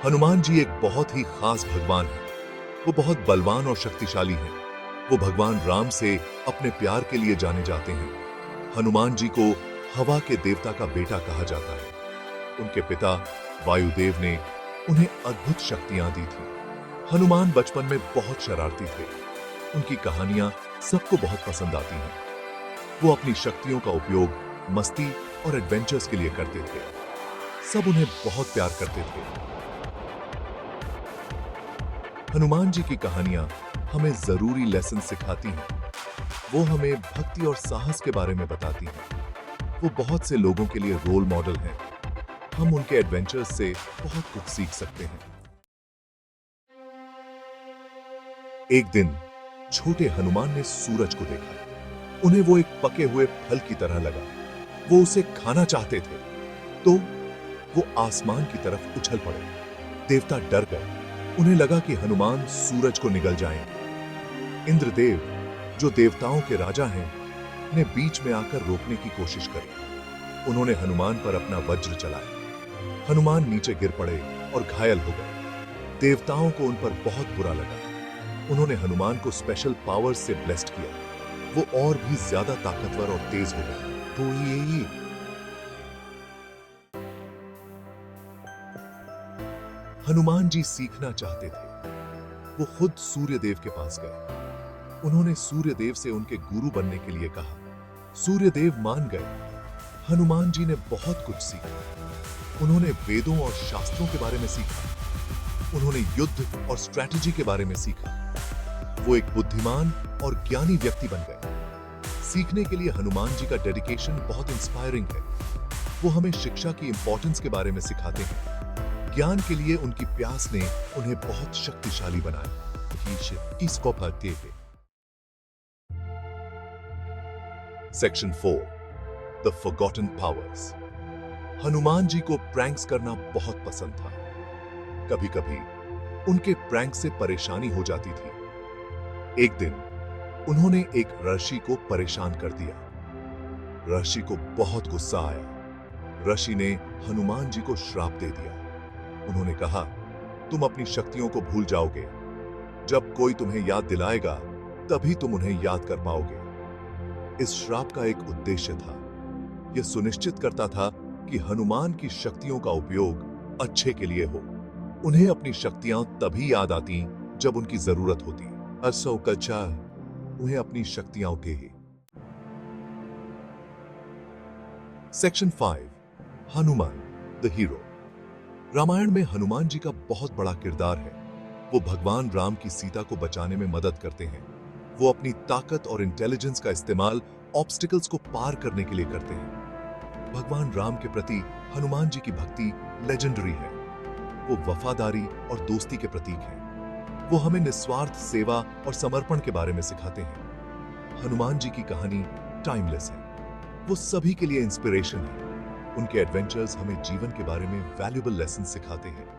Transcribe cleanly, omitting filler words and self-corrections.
हनुमान जी एक बहुत ही खास भगवान हैं। वो बहुत बलवान और शक्तिशाली हैं। वो भगवान राम से अपने प्यार के लिए जाने जाते हैं। हनुमान जी को हवा के देवता का बेटा कहा जाता है। उनके पिता वायुदेव ने उन्हें अद्भुत शक्तियां दी थी। हनुमान बचपन में बहुत शरारती थे। उनकी कहानियां सबको बहुत पसंद आती हैं। वो अपनी शक्तियों का उपयोग मस्ती और एडवेंचर्स के लिए करते थे। सब उन्हें बहुत प्यार करते थे। हनुमान जी की कहानियां हमें जरूरी लेसन सिखाती हैं। वो हमें भक्ति और साहस के बारे में बताती हैं। वो बहुत से लोगों के लिए रोल मॉडल हैं। हम उनके एडवेंचर्स से बहुत कुछ सीख सकते हैं। एक दिन छोटे हनुमान ने सूरज को देखा। उन्हें वो एक पके हुए फल की तरह लगा। वो उसे खाना चाहते थे, तो वो आसमान की तरफ उछल पड़े। देवता डर गए। उन्हें लगा कि हनुमान सूरज को निगल जाएंगे। इंद्रदेव, जो देवताओं के राजा हैं, ने बीच में आकर रोकने की कोशिश करी। उन्होंने हनुमान पर अपना वज्र चलाया। हनुमान नीचे गिर पड़े और घायल हो गए। देवताओं को उन पर बहुत बुरा लगा। उन्होंने हनुमान को स्पेशल पावर्स से ब्लेस्ड किया। वो और भी ज्यादा ताकतवर और तेज हो गए। तो ये हनुमान जी सीखना चाहते थे। वो खुद सूर्यदेव के पास गए। उन्होंने सूर्यदेव से उनके गुरु बनने के लिए कहा। सूर्यदेव मान गए। हनुमान जी ने बहुत कुछ सीखा। उन्होंने वेदों और शास्त्रों के बारे में सीखा। उन्होंने युद्ध और स्ट्रैटेजी के बारे में सीखा। वो एक बुद्धिमान और ज्ञानी व्यक्ति बन गए। सीखने के लिए हनुमान जी का डेडिकेशन बहुत इंस्पायरिंग है। वो हमें शिक्षा की इंपॉर्टेंस के बारे में सिखाते हैं। ज्ञान के लिए उनकी प्यास ने उन्हें बहुत शक्तिशाली बनाया। इसको पढ़ते थे। Section 4, the forgotten powers. Hanuman ji को प्रैंक्स करना बहुत पसंद था। कभी-कभी उनके प्रैंक से परेशानी हो जाती थी। एक दिन उन्होंने एक ऋषि को परेशान कर दिया। ऋषि को बहुत गुस्सा आया। ऋषि ने हनुमान जी को श्राप दे दिया। उन्होंने कहा, तुम अपनी शक्तियों को भूल जाओगे। जब कोई तुम्हें याद दिलाएगा, तभी तुम उन्हें याद कर पाओगे। इस श्राप का एक उद्देश्य था। यह सुनिश्चित करता था कि हनुमान की शक्तियों का उपयोग अच्छे के लिए हो। उन्हें अपनी शक्तियां तभी याद आती जब उनकी जरूरत होती। असो कच्चा उन्हें अपनी शक्तियां के ही। Section 5, Hanuman the hero. Ramayana में हनुमान जी का बहुत बड़ा किरदार है। वो भगवान राम की सीता को बचाने में मदद करते हैं। वो अपनी ताकत और इंटेलिजेंस का इस्तेमाल ऑब्स्टिकल्स को पार करने के लिए करते हैं। भगवान राम के प्रति हनुमान जी की भक्ति लेजेंडरी है। वो वफादारी और दोस्ती के प्रतीक हैं। वो हमें निस्वार्थ सेवा और समर्पण के बारे में सिखाते हैं। हनुमान जी की कहानी टाइमलेस है। वो सभी के लिए इंस्पिरेशन है। उनके एडवेंचर्स हमें जीवन के बारे में वैल्यूएबल लेसन सिखाते हैं।